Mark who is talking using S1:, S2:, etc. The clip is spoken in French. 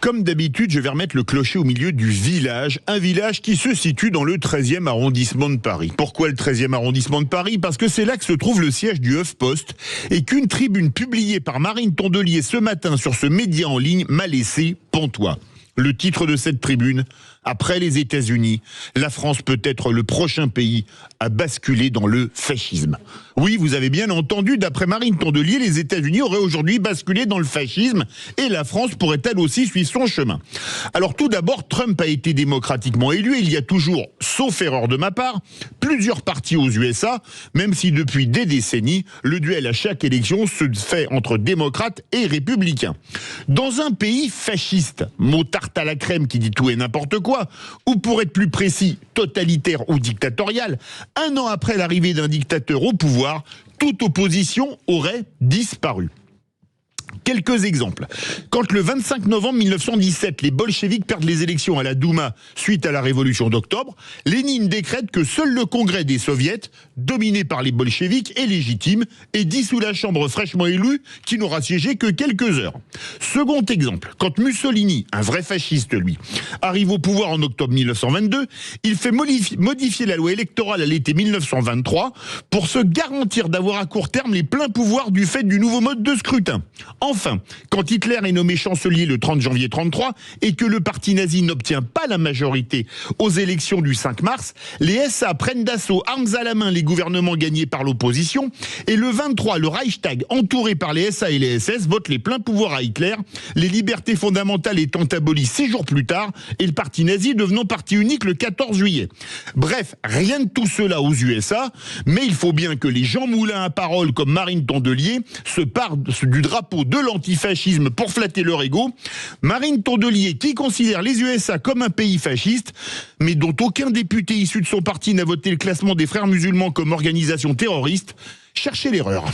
S1: Comme d'habitude, je vais remettre le clocher au milieu du village, un village qui se situe dans le 13e arrondissement de Paris. Pourquoi le 13e arrondissement de Paris? Parce que c'est là que se trouve le siège du HuffPost et qu'une tribune publiée par Marine Tondelier ce matin sur ce média en ligne m'a laissé pantois. Le titre de cette tribune: après les États-Unis, la France peut être le prochain pays à basculer dans le fascisme. Oui, vous avez bien entendu, d'après Marine Tondelier, les États-Unis auraient aujourd'hui basculé dans le fascisme et la France pourrait elle aussi suivre son chemin. Alors tout d'abord, Trump a été démocratiquement élu et il y a toujours, sauf erreur de ma part, plusieurs partis aux USA, même si depuis des décennies, le duel à chaque élection se fait entre démocrates et républicains. Dans un pays fasciste, mot tarte à la crème qui dit tout et n'importe quoi, ou pour être plus précis, totalitaire ou dictatorial, un an après l'arrivée d'un dictateur au pouvoir, toute opposition aurait disparu. Quelques exemples. Quand le 25 novembre 1917, les bolcheviks perdent les élections à la Douma suite à la révolution d'octobre, Lénine décrète que seul le congrès des soviets, dominé par les bolcheviks, est légitime et dissout la chambre fraîchement élue qui n'aura siégé que quelques heures. Second exemple, quand Mussolini, un vrai fasciste lui, arrive au pouvoir en octobre 1922, il fait modifier la loi électorale à l'été 1923 pour se garantir d'avoir à court terme les pleins pouvoirs du fait du nouveau mode de scrutin. Enfin, quand Hitler est nommé chancelier le 30 janvier 1933 et que le parti nazi n'obtient pas la majorité aux élections du 5 mars, les SA prennent d'assaut, armes à la main, les gouvernements gagnés par l'opposition et le 23, le Reichstag, entouré par les SA et les SS, vote les pleins pouvoirs à Hitler, les libertés fondamentales étant abolies 6 jours plus tard et le parti nazi devenant parti unique le 14 juillet. Bref, rien de tout cela aux USA, mais il faut bien que les Jean Moulin à parole comme Marine Tondelier se partent du drapeau de l'antifascisme pour flatter leur ego. Marine Tondelier qui considère les USA comme un pays fasciste, mais dont aucun député issu de son parti n'a voté le classement des frères musulmans comme organisation terroriste, cherchez l'erreur.